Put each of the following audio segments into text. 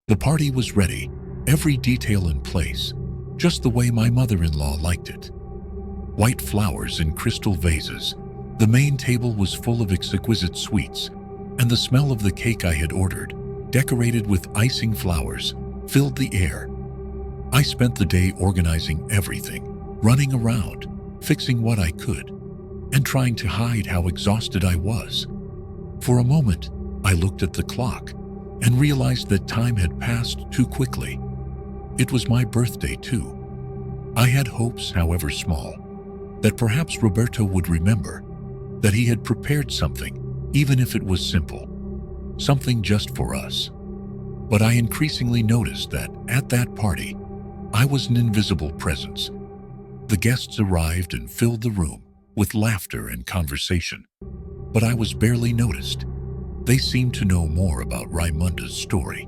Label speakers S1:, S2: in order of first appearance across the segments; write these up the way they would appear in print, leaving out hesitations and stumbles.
S1: The party was ready, every detail in place, just the way my mother-in-law liked it. White flowers in crystal vases, the main table was full of exquisite sweets, and the smell of the cake I had ordered, decorated with icing flowers, filled the air. I spent the day organizing everything, running around, fixing what I could, and trying to hide how exhausted I was. For a moment, I looked at the clock and realized that time had passed too quickly. It was my birthday too. I had hopes, however small, that perhaps Roberto would remember, that he had prepared something, even if it was simple, something just for us. But I increasingly noticed that, at that party, I was an invisible presence. The guests arrived and filled the room with laughter and conversation, but I was barely noticed. They seemed to know more about Raimunda's story,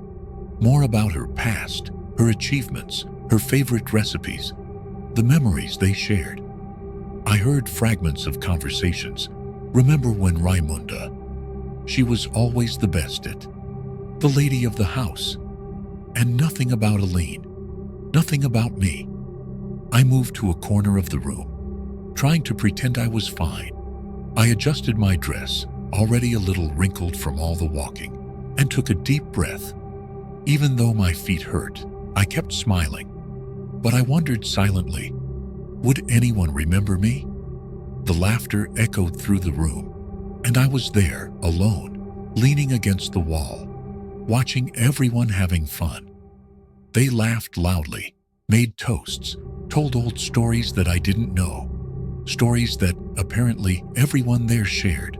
S1: more about her past, her achievements, her favorite recipes, the memories they shared. I heard fragments of conversations. Remember when Raimunda? She was always the best at, the lady of the house. And nothing about Aline, nothing about me. I moved to a corner of the room, trying to pretend I was fine. I adjusted my dress, already a little wrinkled from all the walking, and took a deep breath. Even though my feet hurt, I kept smiling. But I wondered silently, would anyone remember me? The laughter echoed through the room, and I was there, alone, leaning against the wall, watching everyone having fun. They laughed loudly, made toasts, told old stories that I didn't know, stories that, apparently, everyone there shared.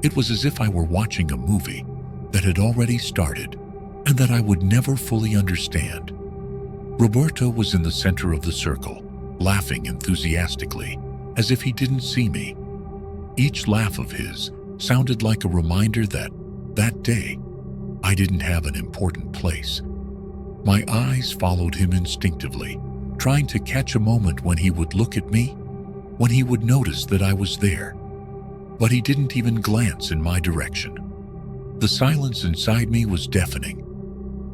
S1: It was as if I were watching a movie that had already started and that I would never fully understand. Roberto was in the center of the circle, laughing enthusiastically, as if he didn't see me. Each laugh of his sounded like a reminder that day, I didn't have an important place. My eyes followed him instinctively, trying to catch a moment when he would look at me, when he would notice that I was there. But he didn't even glance in my direction. The silence inside me was deafening.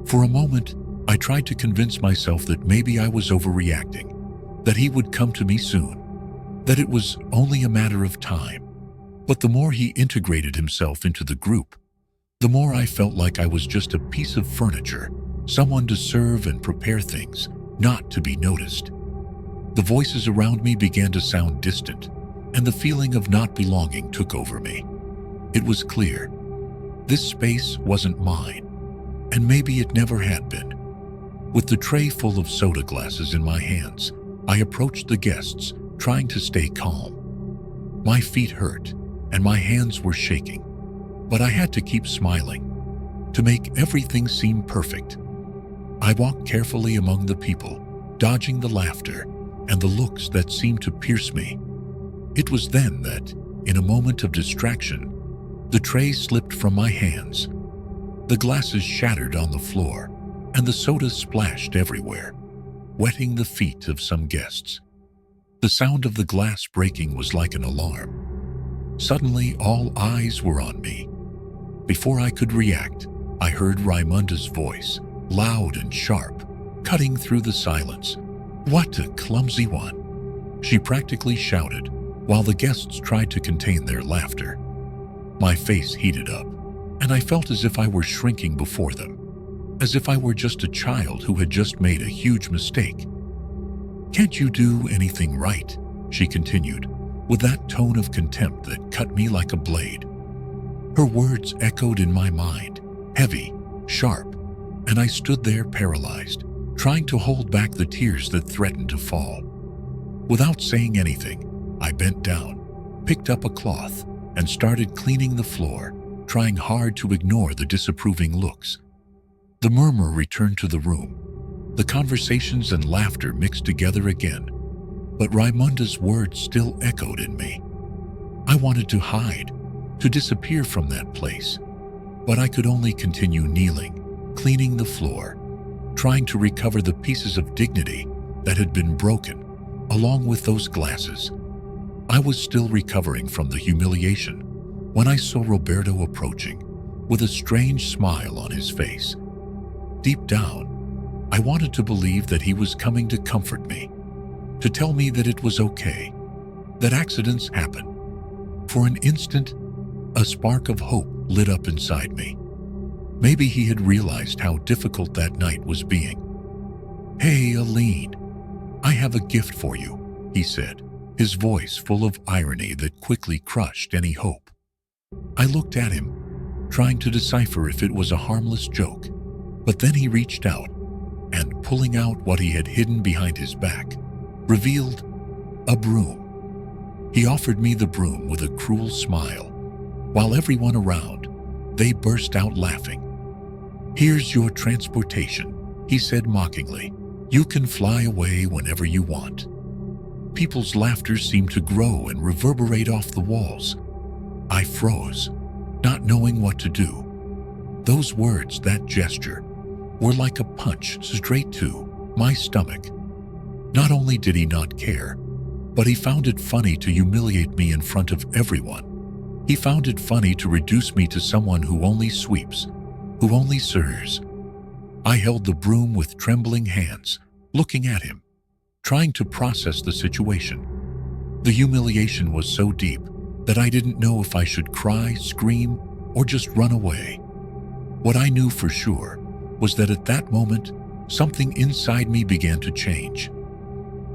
S1: For a moment, I tried to convince myself that maybe I was overreacting, that he would come to me soon, that it was only a matter of time. But the more he integrated himself into the group, the more I felt like I was just a piece of furniture, someone to serve and prepare things, not to be noticed. The voices around me began to sound distant, and the feeling of not belonging took over me. It was clear. This space wasn't mine, and maybe it never had been. With the tray full of soda glasses in my hands, I approached the guests, trying to stay calm. My feet hurt, and my hands were shaking, but I had to keep smiling, to make everything seem perfect. I walked carefully among the people, dodging the laughter and the looks that seemed to pierce me. It was then that, in a moment of distraction, the tray slipped from my hands. The glasses shattered on the floor, and the soda splashed everywhere, wetting the feet of some guests. The sound of the glass breaking was like an alarm. Suddenly, all eyes were on me. Before I could react, I heard Raimunda's voice, loud and sharp, cutting through the silence. "What a clumsy one!" she practically shouted, while the guests tried to contain their laughter. My face heated up, and I felt as if I were shrinking before them, as if I were just a child who had just made a huge mistake. "Can't you do anything right?" she continued, with that tone of contempt that cut me like a blade. Her words echoed in my mind, heavy, sharp, and I stood there paralyzed, trying to hold back the tears that threatened to fall. Without saying anything, I bent down, picked up a cloth, and started cleaning the floor, trying hard to ignore the disapproving looks. The murmur returned to the room. The conversations and laughter mixed together again, but Raimunda's words still echoed in me. I wanted to hide, to disappear from that place, but I could only continue kneeling, cleaning the floor, trying to recover the pieces of dignity that had been broken, along with those glasses. I was still recovering from the humiliation when I saw Roberto approaching, with a strange smile on his face. Deep down, I wanted to believe that he was coming to comfort me, to tell me that it was okay, that accidents happen. For an instant, a spark of hope lit up inside me. Maybe he had realized how difficult that night was being. "Hey, Aline, I have a gift for you," he said, his voice full of irony that quickly crushed any hope. I looked at him, trying to decipher if it was a harmless joke, but then he reached out and, pulling out what he had hidden behind his back, revealed a broom. He offered me the broom with a cruel smile. While everyone around, they burst out laughing. "Here's your transportation," he said mockingly. "You can fly away whenever you want." People's laughter seemed to grow and reverberate off the walls. I froze, not knowing what to do. Those words, that gesture, were like a punch straight to my stomach. Not only did he not care, but he found it funny to humiliate me in front of everyone. He found it funny to reduce me to someone who only sweeps, who only serves. I held the broom with trembling hands, looking at him, trying to process the situation. The humiliation was so deep that I didn't know if I should cry, scream, or just run away. What I knew for sure was that at that moment, something inside me began to change.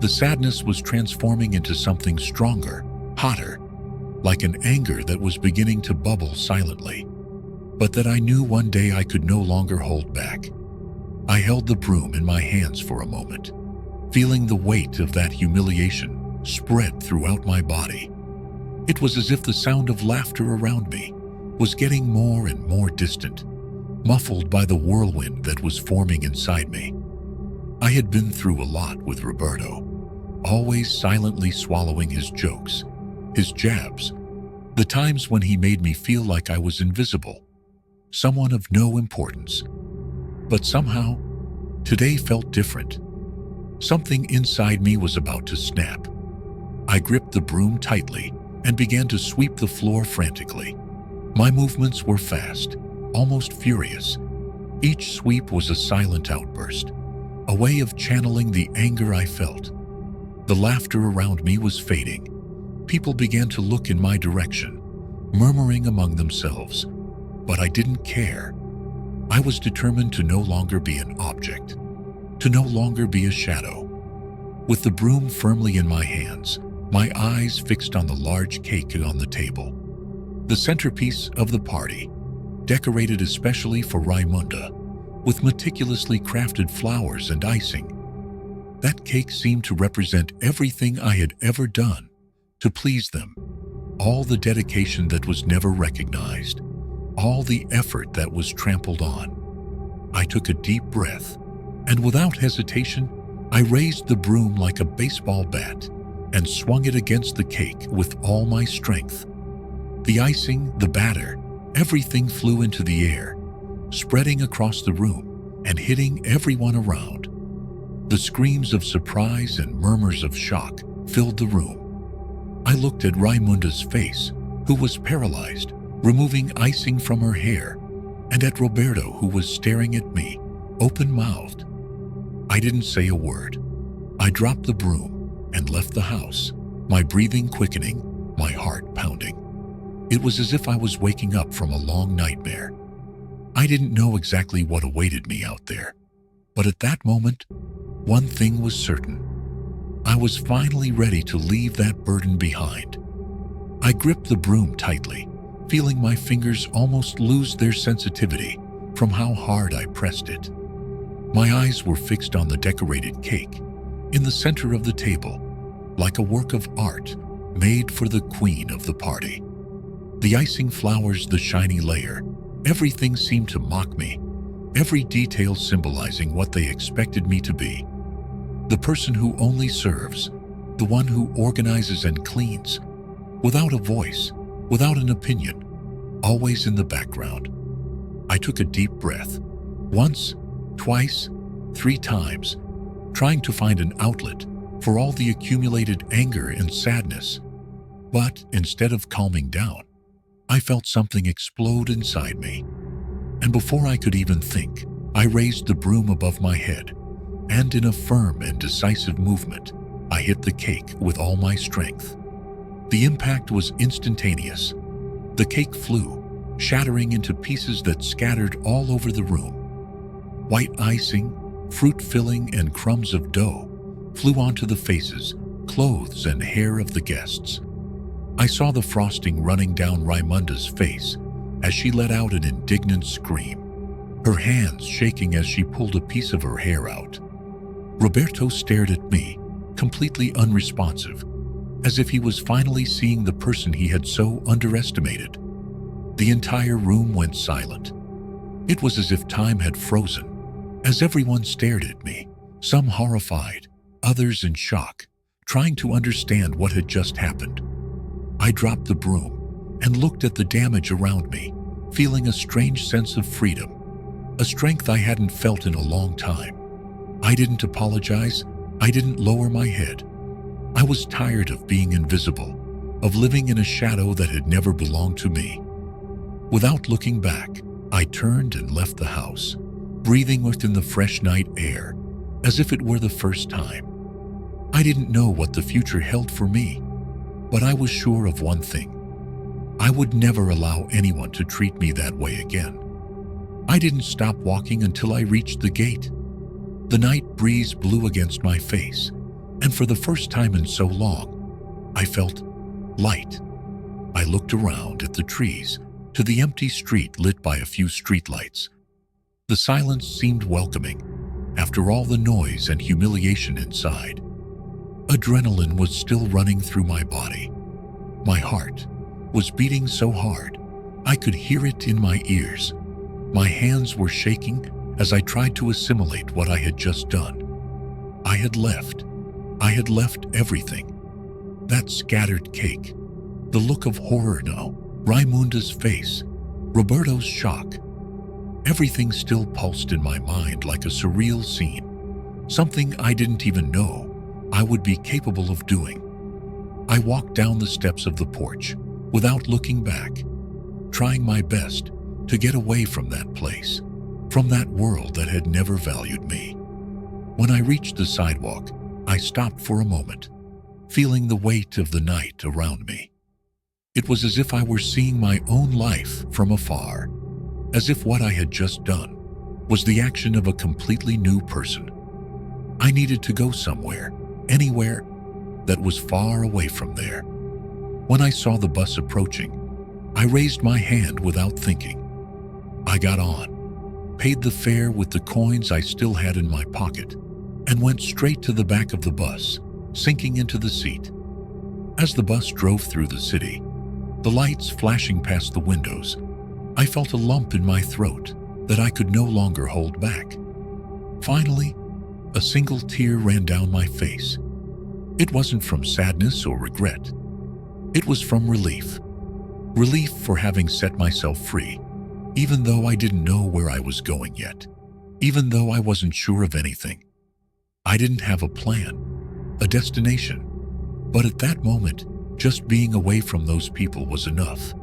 S1: The sadness was transforming into something stronger, hotter, like an anger that was beginning to bubble silently, but that I knew one day I could no longer hold back. I held the broom in my hands for a moment, feeling the weight of that humiliation spread throughout my body. It was as if the sound of laughter around me was getting more and more distant, muffled by the whirlwind that was forming inside me. I had been through a lot with Roberto, always silently swallowing his jokes, his jabs, the times when he made me feel like I was invisible, someone of no importance. But somehow, today felt different. Something inside me was about to snap. I gripped the broom tightly and began to sweep the floor frantically. My movements were fast, almost furious. Each sweep was a silent outburst, a way of channeling the anger I felt. The laughter around me was fading. People began to look in my direction, murmuring among themselves, but I didn't care. I was determined to no longer be an object, to no longer be a shadow. With the broom firmly in my hands, my eyes fixed on the large cake on the table, the centerpiece of the party, decorated especially for Raimunda, with meticulously crafted flowers and icing. That cake seemed to represent everything I had ever done to please them, all the dedication that was never recognized, all the effort that was trampled on. I took a deep breath, and without hesitation, I raised the broom like a baseball bat and swung it against the cake with all my strength. The icing, the batter, everything flew into the air, spreading across the room and hitting everyone around. The screams of surprise and murmurs of shock filled the room. I looked at Raimunda's face, who was paralyzed, removing icing from her hair, and at Roberto, who was staring at me, open-mouthed. I didn't say a word. I dropped the broom and left the house, my breathing quickening, my heart pounding. It was as if I was waking up from a long nightmare. I didn't know exactly what awaited me out there, but at that moment, one thing was certain. I was finally ready to leave that burden behind. I gripped the broom tightly, feeling my fingers almost lose their sensitivity from how hard I pressed it. My eyes were fixed on the decorated cake in the center of the table, like a work of art made for the queen of the party. The icing flowers, the shiny layer, everything seemed to mock me, every detail symbolizing what they expected me to be. The person who only serves, the one who organizes and cleans, without a voice, without an opinion, always in the background. I took a deep breath, once, twice, 3 times, trying to find an outlet for all the accumulated anger and sadness. But instead of calming down, I felt something explode inside me. And before I could even think, I raised the broom above my head, and in a firm and decisive movement, I hit the cake with all my strength. The impact was instantaneous. The cake flew, shattering into pieces that scattered all over the room. White icing, fruit filling, and crumbs of dough flew onto the faces, clothes, and hair of the guests. I saw the frosting running down Raimunda's face as she let out an indignant scream, her hands shaking as she pulled a piece of her hair out. Roberto stared at me, completely unresponsive, as if he was finally seeing the person he had so underestimated. The entire room went silent. It was as if time had frozen, as everyone stared at me, some horrified, others in shock, trying to understand what had just happened. I dropped the broom and looked at the damage around me, feeling a strange sense of freedom, a strength I hadn't felt in a long time. I didn't apologize. I didn't lower my head. I was tired of being invisible, of living in a shadow that had never belonged to me. Without looking back, I turned and left the house, breathing within the fresh night air, as if it were the first time. I didn't know what the future held for me, but I was sure of one thing. I would never allow anyone to treat me that way again. I didn't stop walking until I reached the gate. The night breeze blew against my face, and for the first time in so long, I felt light. I looked around at the trees, to the empty street lit by a few streetlights. The silence seemed welcoming, after all the noise and humiliation inside. Adrenaline was still running through my body. My heart was beating so hard, I could hear it in my ears. My hands were shaking as I tried to assimilate what I had just done. I had left everything. That scattered cake, the look of horror now, Raimunda's face, Roberto's shock. Everything still pulsed in my mind like a surreal scene, something I didn't even know I would be capable of doing. I walked down the steps of the porch without looking back, trying my best to get away from that place, from that world that had never valued me. When I reached the sidewalk, I stopped for a moment, feeling the weight of the night around me. It was as if I were seeing my own life from afar, as if what I had just done was the action of a completely new person. I needed to go somewhere, anywhere, that was far away from there. When I saw the bus approaching, I raised my hand without thinking. I got on, paid the fare with the coins I still had in my pocket, and went straight to the back of the bus, sinking into the seat. As the bus drove through the city, the lights flashing past the windows, I felt a lump in my throat that I could no longer hold back. Finally, a single tear ran down my face. It wasn't from sadness or regret. It was from relief. Relief for having set myself free, even though I didn't know where I was going yet, even though I wasn't sure of anything. I didn't have a plan, a destination, but at that moment, just being away from those people was enough.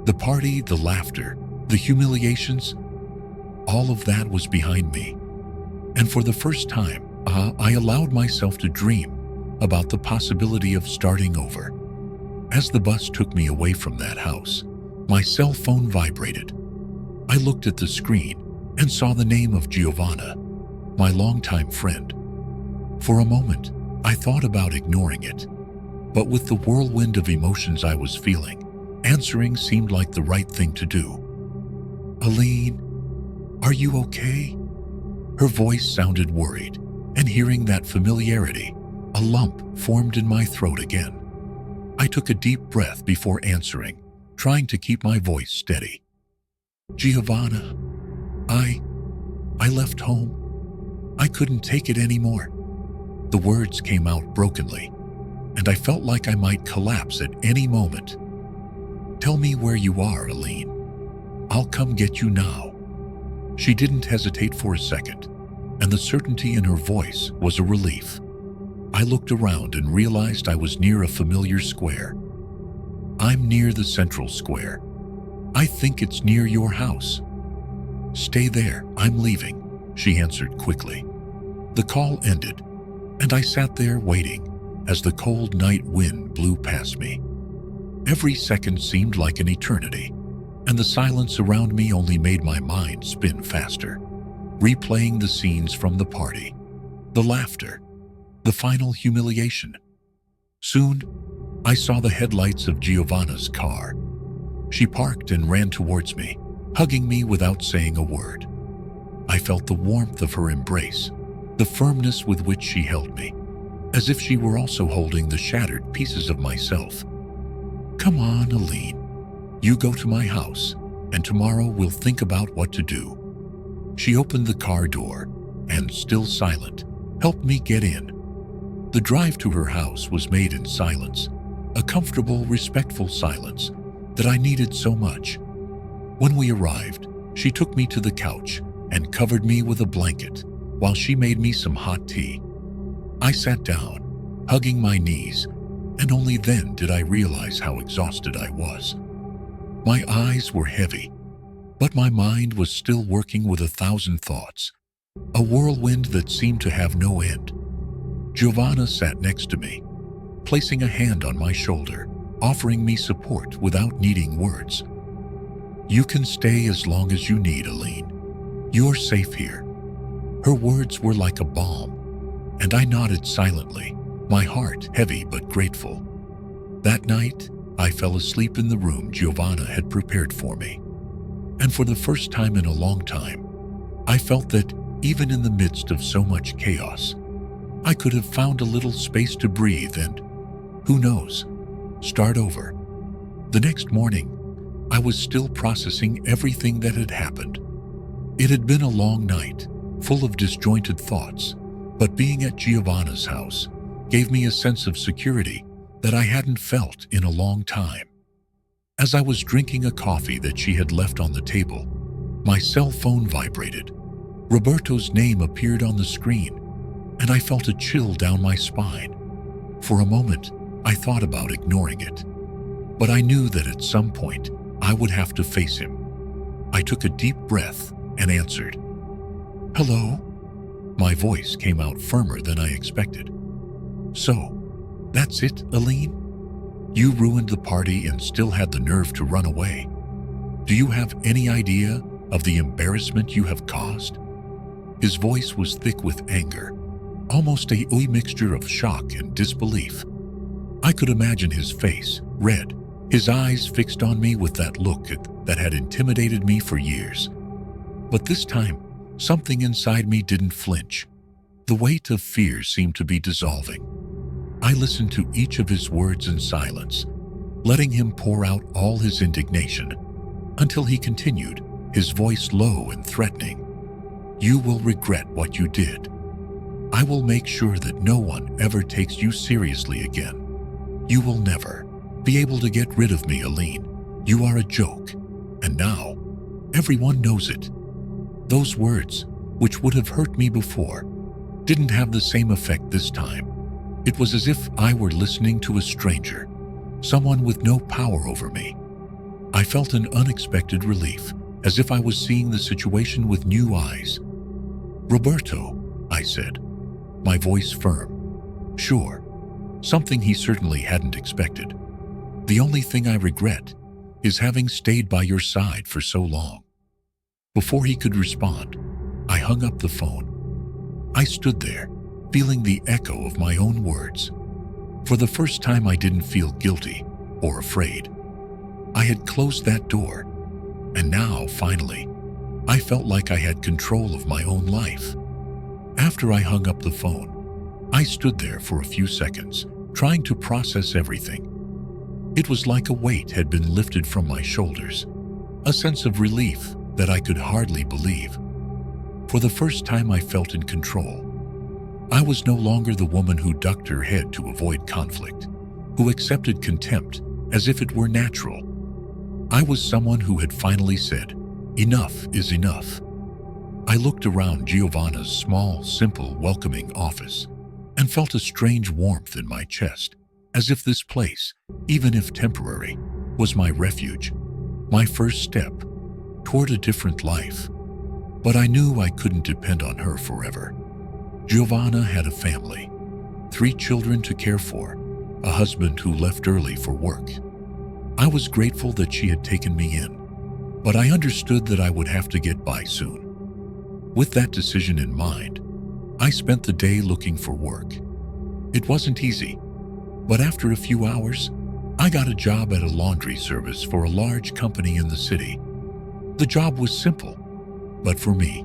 S1: The party, the laughter, the humiliations, all of that was behind me. And for the first time, I allowed myself to dream about the possibility of starting over. As the bus took me away from that house, my cell phone vibrated. I looked at the screen and saw the name of Giovanna, my longtime friend. For a moment, I thought about ignoring it, but with the whirlwind of emotions I was feeling, answering seemed like the right thing to do. "Aline, are you okay?" Her voice sounded worried, and hearing that familiarity, a lump formed in my throat again. I took a deep breath before answering, trying to keep my voice steady. "Giovanna, I left home. I couldn't take it anymore." The words came out brokenly, and I felt like I might collapse at any moment. "Tell me where you are, Aline. I'll come get you now." She didn't hesitate for a second, and the certainty in her voice was a relief. I looked around and realized I was near a familiar square. "I'm near the central square. I think it's near your house. Stay there, I'm leaving." she answered quickly. The call ended, and I sat there waiting as the cold night wind blew past me. Every second seemed like an eternity, and the silence around me only made my mind spin faster, replaying the scenes from the party, the laughter, the final humiliation. Soon, I saw the headlights of Giovanna's car. She parked and ran towards me, hugging me without saying a word. I felt the warmth of her embrace, the firmness with which she held me, as if she were also holding the shattered pieces of myself. "Come on, Aline. You go to my house, and tomorrow we'll think about what to do." She opened the car door and, still silent, helped me get in. The drive to her house was made in silence, a comfortable, respectful silence that I needed so much. When we arrived, she took me to the couch and covered me with a blanket while she made me some hot tea. I sat down, hugging my knees, and only then did I realize how exhausted I was. My eyes were heavy, but my mind was still working with 1,000 thoughts, a whirlwind that seemed to have no end. Giovanna sat next to me, placing a hand on my shoulder, offering me support without needing words. "You can stay as long as you need, Aline. You're safe here." Her words were like a balm, and I nodded silently, my heart heavy but grateful. That night, I fell asleep in the room Giovanna had prepared for me. And for the first time in a long time, I felt that, even in the midst of so much chaos, I could have found a little space to breathe and, who knows, start over. The next morning, I was still processing everything that had happened. It had been a long night, full of disjointed thoughts, but being at Giovanna's house gave me a sense of security that I hadn't felt in a long time. As I was drinking a coffee that she had left on the table, my cell phone vibrated. Roberto's name appeared on the screen, and I felt a chill down my spine. For a moment, I thought about ignoring it, but I knew that at some point I would have to face him. I took a deep breath and answered. "Hello?" My voice came out firmer than I expected. "So, that's it, Aline? You ruined the party and still had the nerve to run away. Do you have any idea of the embarrassment you have caused?" His voice was thick with anger, almost a mixture of shock and disbelief. I could imagine his face, red, his eyes fixed on me with that look that had intimidated me for years. But this time, something inside me didn't flinch. The weight of fear seemed to be dissolving. I listened to each of his words in silence, letting him pour out all his indignation, until he continued, his voice low and threatening. "You will regret what you did. I will make sure that no one ever takes you seriously again. You will never be able to get rid of me, Aline. You are a joke, and now everyone knows it." Those words, which would have hurt me before, didn't have the same effect this time. It was as if I were listening to a stranger, someone with no power over me. I felt an unexpected relief, as if I was seeing the situation with new eyes. "Roberto," I said, my voice firm. "Sure, something he certainly hadn't expected. The only thing I regret is having stayed by your side for so long." Before he could respond, I hung up the phone. I stood there, feeling the echo of my own words. For the first time, I didn't feel guilty or afraid. I had closed that door, and now, finally, I felt like I had control of my own life. After I hung up the phone, I stood there for a few seconds, trying to process everything. It was like a weight had been lifted from my shoulders, a sense of relief that I could hardly believe. For the first time, I felt in control. I was no longer the woman who ducked her head to avoid conflict, who accepted contempt as if it were natural. I was someone who had finally said, "Enough is enough." I looked around Giovanna's small, simple, welcoming office and felt a strange warmth in my chest, as if this place, even if temporary, was my refuge, my first step toward a different life. but I knew I couldn't depend on her forever. Giovanna had a family, 3 children to care for, a husband who left early for work. I was grateful that she had taken me in, but I understood that I would have to get by soon. With that decision in mind, I spent the day looking for work. It wasn't easy, but after a few hours, I got a job at a laundry service for a large company in the city. The job was simple, but for me,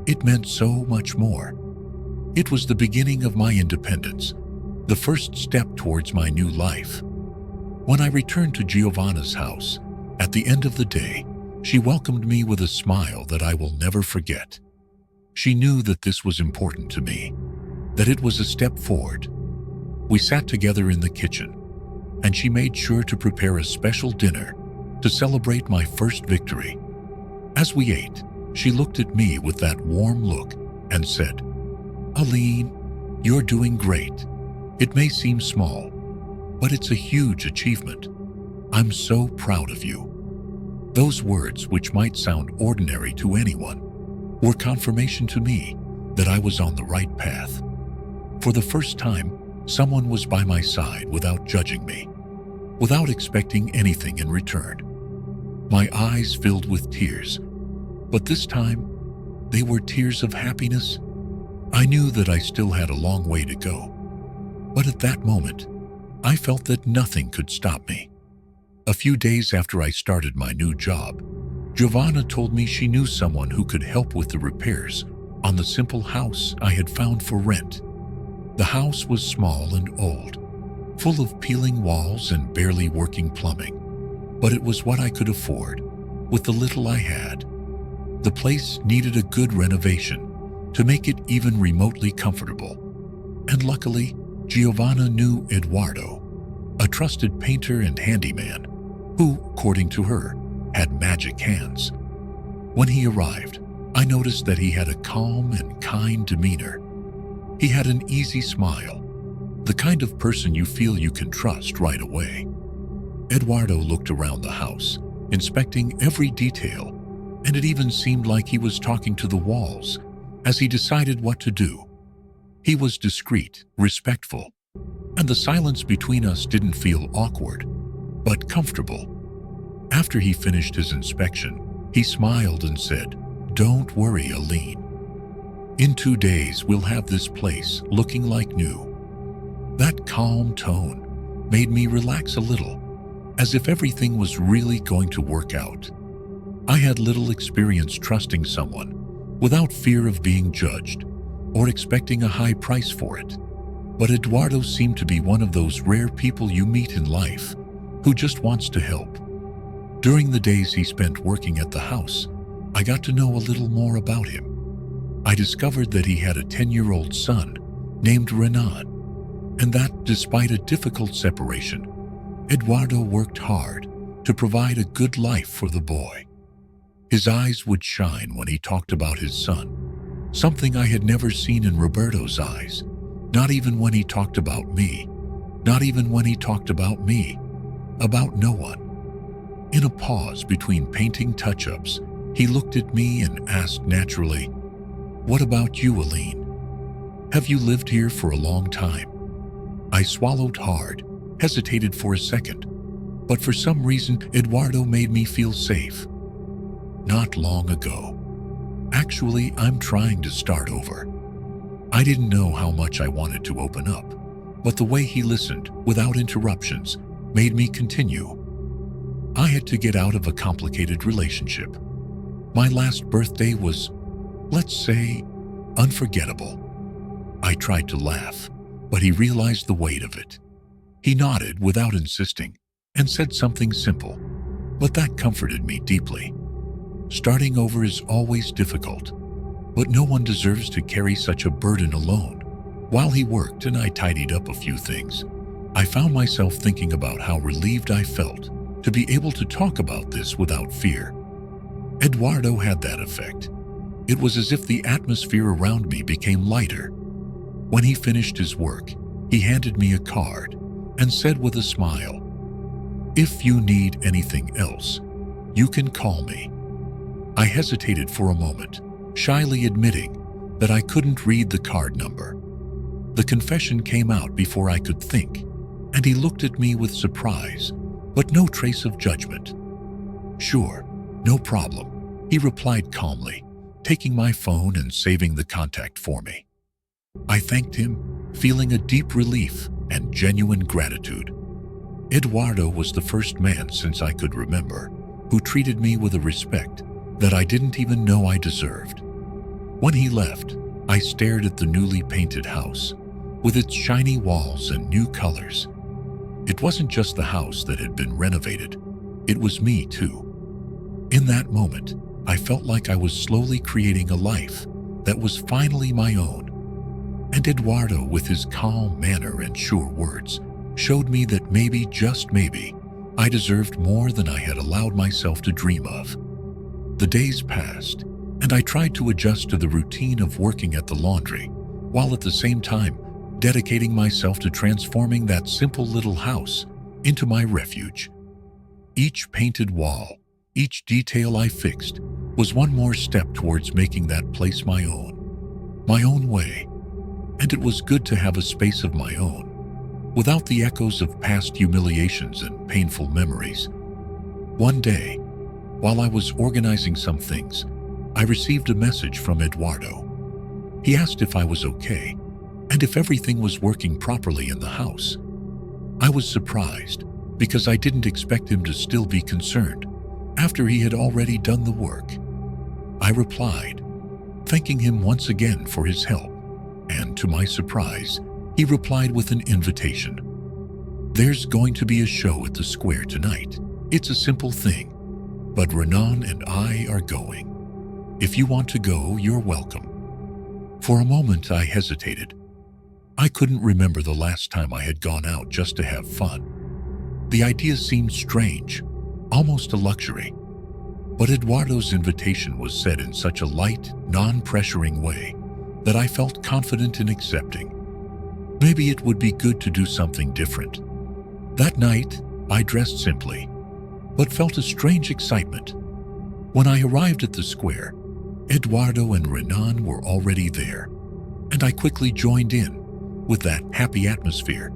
S1: it meant so much more. It was the beginning of my independence, the first step towards my new life. When I returned to Giovanna's house, at the end of the day, she welcomed me with a smile that I will never forget. She knew that this was important to me, that it was a step forward. We sat together in the kitchen, and she made sure to prepare a special dinner to celebrate my first victory. As we ate, she looked at me with that warm look and said, "Aline, you're doing great. It may seem small, but it's a huge achievement. I'm so proud of you." Those words, which might sound ordinary to anyone, were confirmation to me that I was on the right path. For the first time, someone was by my side without judging me, without expecting anything in return. My eyes filled with tears, but this time, they were tears of happiness. I knew that I still had a long way to go, but at that moment, I felt that nothing could stop me. A few days after I started my new job, Giovanna told me she knew someone who could help with the repairs on the simple house I had found for rent. The house was small and old, full of peeling walls and barely working plumbing, but it was what I could afford with the little I had. The place needed a good renovation to make it even remotely comfortable, and luckily, Giovanna knew Eduardo, a trusted painter and handyman who, according to her, had magic hands. When he arrived, I noticed that he had a calm and kind demeanor. He had an easy smile, the kind of person you feel you can trust right away. Eduardo looked around the house, inspecting every detail, and it even seemed like he was talking to the walls as he decided what to do. He was discreet, respectful, and the silence between us didn't feel awkward, but comfortable. After he finished his inspection, he smiled and said, "Don't worry, Aline. In 2 days, we'll have this place looking like new." That calm tone made me relax a little, as if everything was really going to work out. I had little experience trusting someone without fear of being judged or expecting a high price for it. But Eduardo seemed to be one of those rare people you meet in life who just wants to help. During the days he spent working at the house, I got to know a little more about him. I discovered that he had a 10-year-old son named Renan, and that despite a difficult separation, Eduardo worked hard to provide a good life for the boy. His eyes would shine when he talked about his son, something I had never seen in Roberto's eyes, not even when he talked about me, not even when he talked about me, about no one. In a pause between painting touch-ups, he looked at me and asked naturally, "What about you, Aline? Have you lived here for a long time?" I swallowed hard, hesitated for a second, but for some reason Eduardo made me feel safe. "Not long ago. Actually, I'm trying to start over." I didn't know how much I wanted to open up, but the way he listened, without interruptions, made me continue. I had to get out of a complicated relationship. My last birthday was, let's say, unforgettable. I tried to laugh, but he realized the weight of it. He nodded without insisting and said something simple, but that comforted me deeply. Starting over is always difficult, but no one deserves to carry such a burden alone. While he worked and I tidied up a few things, I found myself thinking about how relieved I felt to be able to talk about this without fear. Eduardo had that effect. It was as if the atmosphere around me became lighter. When he finished his work, he handed me a card and said with a smile, "If you need anything else, you can call me." I hesitated for a moment, shyly admitting that I couldn't read the card number. The confession came out before I could think, and he looked at me with surprise, but no trace of judgment. "Sure, no problem," he replied calmly, taking my phone and saving the contact for me. I thanked him, feeling a deep relief and genuine gratitude. Eduardo was the first man since I could remember who treated me with a respect that I didn't even know I deserved. When he left, I stared at the newly painted house, with its shiny walls and new colors. It wasn't just the house that had been renovated, it was me too. In that moment, I felt like I was slowly creating a life that was finally my own. And Eduardo, with his calm manner and sure words, showed me that maybe, just maybe, I deserved more than I had allowed myself to dream of. The days passed, and I tried to adjust to the routine of working at the laundry, while at the same time dedicating myself to transforming that simple little house into my refuge. Each painted wall, each detail I fixed, was one more step towards making that place my own way. And it was good to have a space of my own, without the echoes of past humiliations and painful memories. One day, while I was organizing some things, I received a message from Eduardo. He asked if I was okay, and if everything was working properly in the house. I was surprised, because I didn't expect him to still be concerned after he had already done the work. I replied, thanking him once again for his help, and to my surprise, he replied with an invitation. "There's going to be a show at the square tonight. It's a simple thing, but Renan and I are going. If you want to go, you're welcome." For a moment, I hesitated. I couldn't remember the last time I had gone out just to have fun. The idea seemed strange, almost a luxury. But Eduardo's invitation was said in such a light, non-pressuring way that I felt confident in accepting. Maybe it would be good to do something different. That night, I dressed simply, but felt a strange excitement. When I arrived at the square, Eduardo and Renan were already there, and I quickly joined in with that happy atmosphere,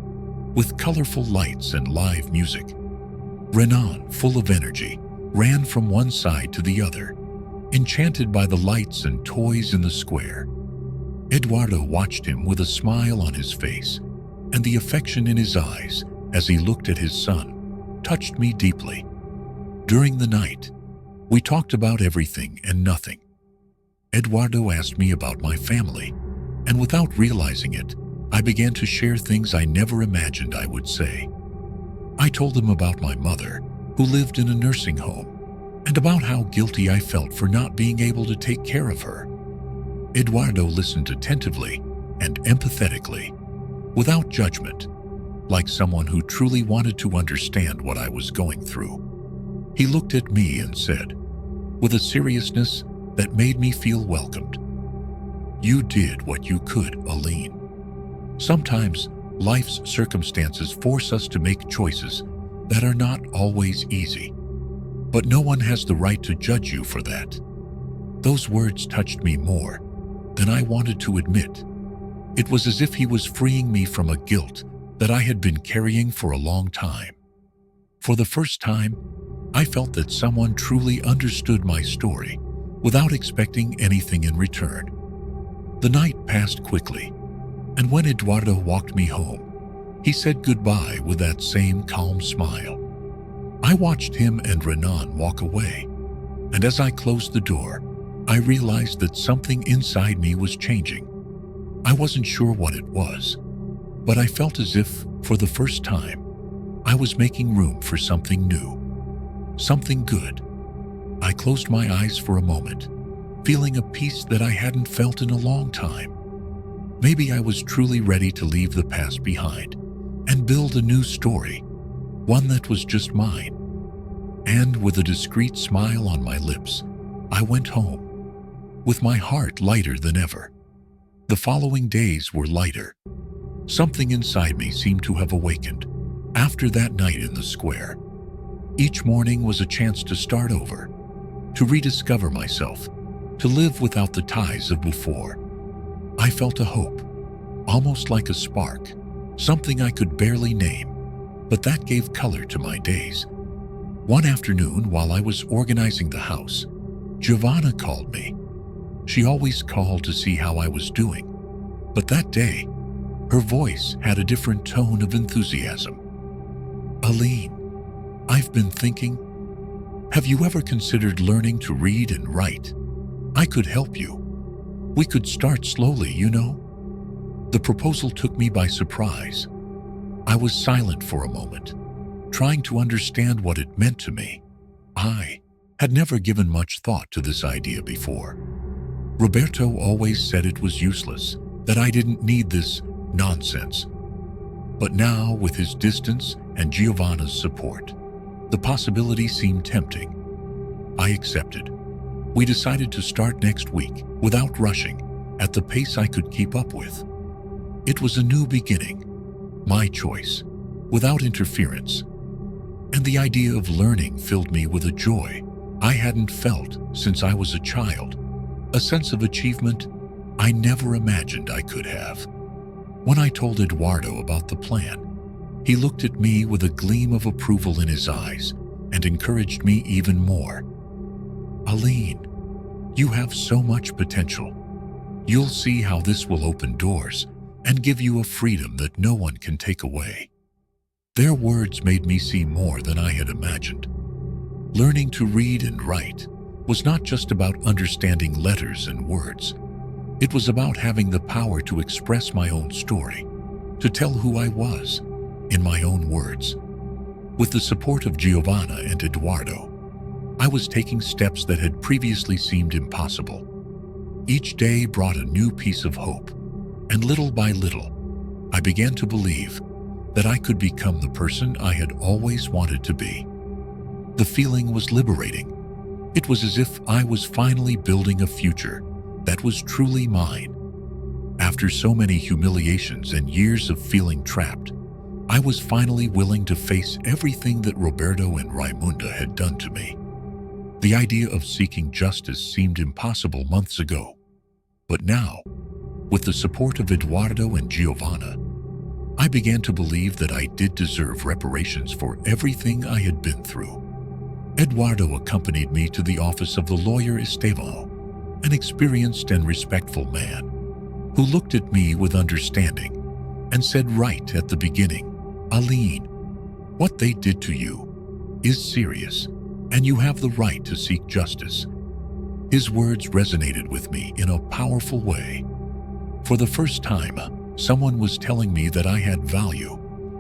S1: with colorful lights and live music. Renan, full of energy, ran from one side to the other, enchanted by the lights and toys in the square. Eduardo watched him with a smile on his face, and the affection in his eyes as he looked at his son touched me deeply. During the night, we talked about everything and nothing. Eduardo asked me about my family, and without realizing it, I began to share things I never imagined I would say. I told him about my mother, who lived in a nursing home, and about how guilty I felt for not being able to take care of her. Eduardo listened attentively and empathetically, without judgment, like someone who truly wanted to understand what I was going through. He looked at me and said, with a seriousness that made me feel welcomed, "You did what you could, Aline. Sometimes life's circumstances force us to make choices that are not always easy, but no one has the right to judge you for that." Those words touched me more than I wanted to admit. It was as if he was freeing me from a guilt that I had been carrying for a long time. For the first time, I felt that someone truly understood my story without expecting anything in return. The night passed quickly, and when Eduardo walked me home, he said goodbye with that same calm smile. I watched him and Renan walk away, and as I closed the door, I realized that something inside me was changing. I wasn't sure what it was, but I felt as if, for the first time, I was making room for something new, something good. I closed my eyes for a moment, feeling a peace that I hadn't felt in a long time. Maybe I was truly ready to leave the past behind and build a new story, one that was just mine. And with a discreet smile on my lips, I went home, with my heart lighter than ever. The following days were lighter. Something inside me seemed to have awakened after that night in the square. Each morning was a chance to start over, to rediscover myself, to live without the ties of before. I felt a hope, almost like a spark, something I could barely name, but that gave color to my days. One afternoon, while I was organizing the house, Giovanna called me. She always called to see how I was doing, but that day, her voice had a different tone of enthusiasm. "Aline, I've been thinking, have you ever considered learning to read and write? I could help you. We could start slowly, you know." The proposal took me by surprise. I was silent for a moment, trying to understand what it meant to me. I had never given much thought to this idea before. Roberto always said it was useless, that I didn't need this nonsense. But now, with his distance and Giovanna's support, the possibility seemed tempting. I accepted. We decided to start next week, without rushing, at the pace I could keep up with. It was a new beginning, my choice, without interference. And the idea of learning filled me with a joy I hadn't felt since I was a child, a sense of achievement I never imagined I could have. When I told Eduardo about the plan, he looked at me with a gleam of approval in his eyes and encouraged me even more. "Aline, you have so much potential. You'll see how this will open doors and give you a freedom that no one can take away." Their words made me see more than I had imagined. Learning to read and write was not just about understanding letters and words. It was about having the power to express my own story, to tell who I was, in my own words. With the support of Giovanna and Eduardo, I was taking steps that had previously seemed impossible. Each day brought a new piece of hope, and little by little, I began to believe that I could become the person I had always wanted to be. The feeling was liberating. It was as if I was finally building a future that was truly mine. After so many humiliations and years of feeling trapped, I was finally willing to face everything that Roberto and Raimunda had done to me. The idea of seeking justice seemed impossible months ago, but now, with the support of Eduardo and Giovanna, I began to believe that I did deserve reparations for everything I had been through. Eduardo accompanied me to the office of the lawyer Esteban, an experienced and respectful man, who looked at me with understanding and said right at the beginning, "Aline, what they did to you is serious, and you have the right to seek justice." His words resonated with me in a powerful way. For the first time, someone was telling me that I had value,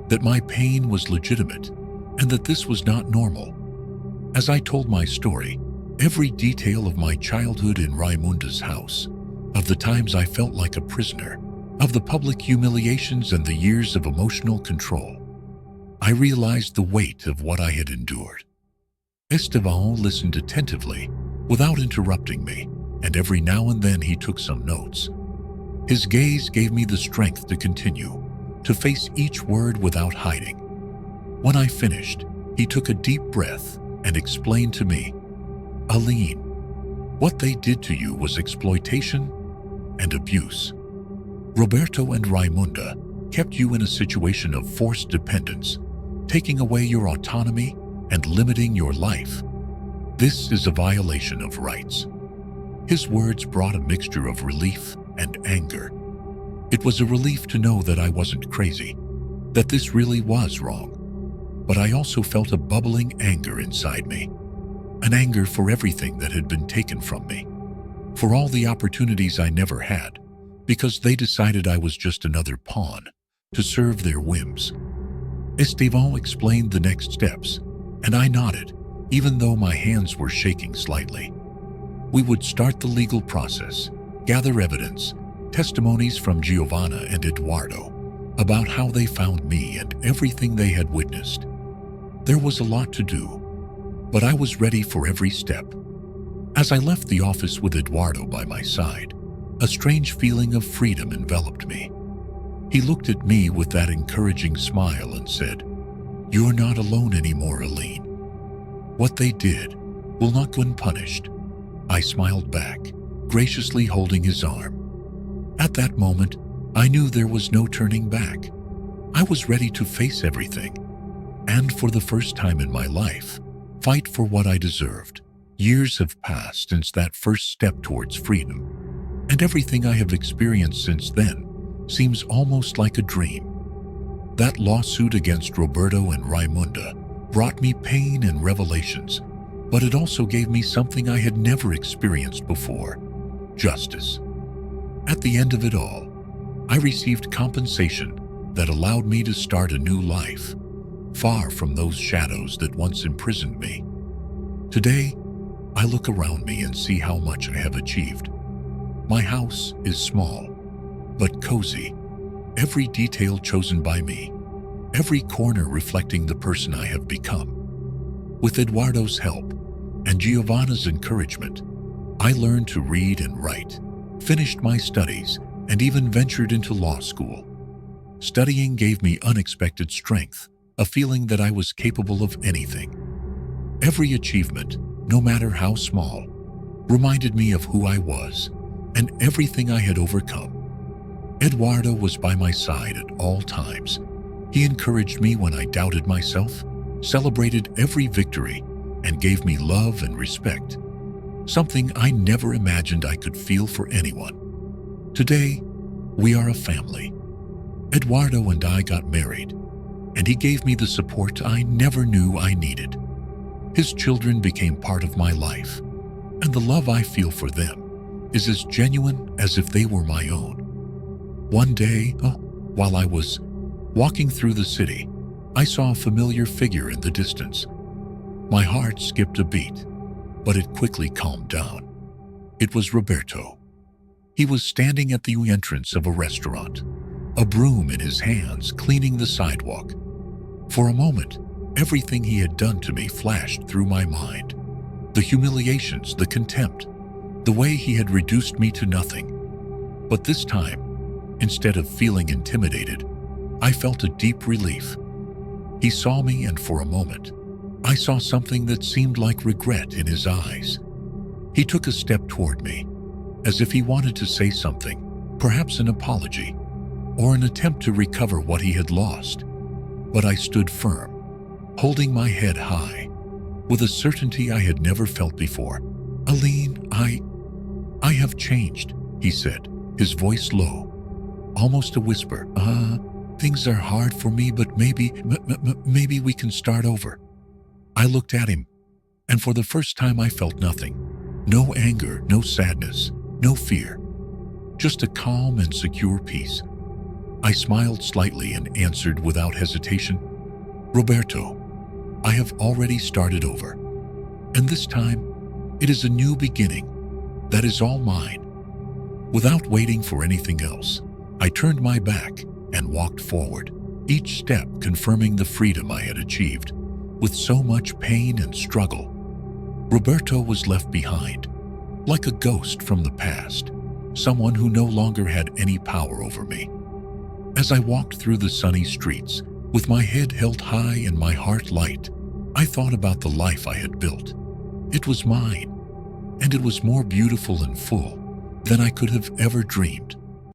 S1: that my pain was legitimate, and that this was not normal. As I told my story, every detail of my childhood in Raimunda's house, of the times I felt like a prisoner, of the public humiliations and the years of emotional control, I realized the weight of what I had endured. Esteban listened attentively, without interrupting me, and every now and then he took some notes. His gaze gave me the strength to continue, to face each word without hiding. When I finished, he took a deep breath and explained to me, "Aline, what they did to you was exploitation and abuse. Roberto and Raimunda kept you in a situation of forced dependence, taking away your autonomy and limiting your life. This is a violation of rights." His words brought a mixture of relief and anger. It was a relief to know that I wasn't crazy, that this really was wrong. But I also felt a bubbling anger inside me, an anger for everything that had been taken from me, for all the opportunities I never had, because they decided I was just another pawn to serve their whims. Esteban explained the next steps, and I nodded, even though my hands were shaking slightly. We would start the legal process, gather evidence, testimonies from Giovanna and Eduardo about how they found me and everything they had witnessed. There was a lot to do, but I was ready for every step. As I left the office with Eduardo by my side, a strange feeling of freedom enveloped me. He looked at me with that encouraging smile and said, "You're not alone anymore, Aline. What they did will not go unpunished." I smiled back, graciously holding his arm. At that moment, I knew there was no turning back. I was ready to face everything, and for the first time in my life, fight for what I deserved. Years have passed since that first step towards freedom, and everything I have experienced since then seems almost like a dream. That lawsuit against Roberto and Raimunda brought me pain and revelations, but it also gave me something I had never experienced before: justice. At the end of it all, I received compensation that allowed me to start a new life, far from those shadows that once imprisoned me. Today, I look around me and see how much I have achieved. My house is small, but cozy. Every detail chosen by me, every corner reflecting the person I have become. With Eduardo's help and Giovanna's encouragement, I learned to read and write, finished my studies, and even ventured into law school. Studying gave me unexpected strength, a feeling that I was capable of anything. Every achievement, no matter how small, reminded me of who I was and everything I had overcome. Eduardo was by my side at all times. He encouraged me when I doubted myself, celebrated every victory, and gave me love and respect, something I never imagined I could feel for anyone. Today, we are a family. Eduardo and I got married, and he gave me the support I never knew I needed. His children became part of my life, and the love I feel for them is as genuine as if they were my own. One day, while I was walking through the city, I saw a familiar figure in the distance. My heart skipped a beat, but it quickly calmed down. It was Roberto. He was standing at the entrance of a restaurant, a broom in his hands, cleaning the sidewalk. For a moment, everything he had done to me flashed through my mind. The humiliations, the contempt, the way he had reduced me to nothing. But this time, instead of feeling intimidated, I felt a deep relief. He saw me, and for a moment, I saw something that seemed like regret in his eyes. He took a step toward me, as if he wanted to say something, perhaps an apology, or an attempt to recover what he had lost. But I stood firm, holding my head high, with a certainty I had never felt before. "Aline, I have changed," he said, his voice low, almost a whisper. Things are hard for me, but maybe we can start over." I looked at him, and for the first time I felt nothing. No anger, no sadness, no fear. Just a calm and secure peace. I smiled slightly and answered without hesitation, "Roberto, I have already started over. And this time, it is a new beginning that is all mine." Without waiting for anything else, I turned my back and walked forward, each step confirming the freedom I had achieved. With so much pain and struggle, Roberto was left behind, like a ghost from the past, someone who no longer had any power over me. As I walked through the sunny streets, with my head held high and my heart light, I thought about the life I had built. It was mine, and it was more beautiful and full than I could have ever dreamed.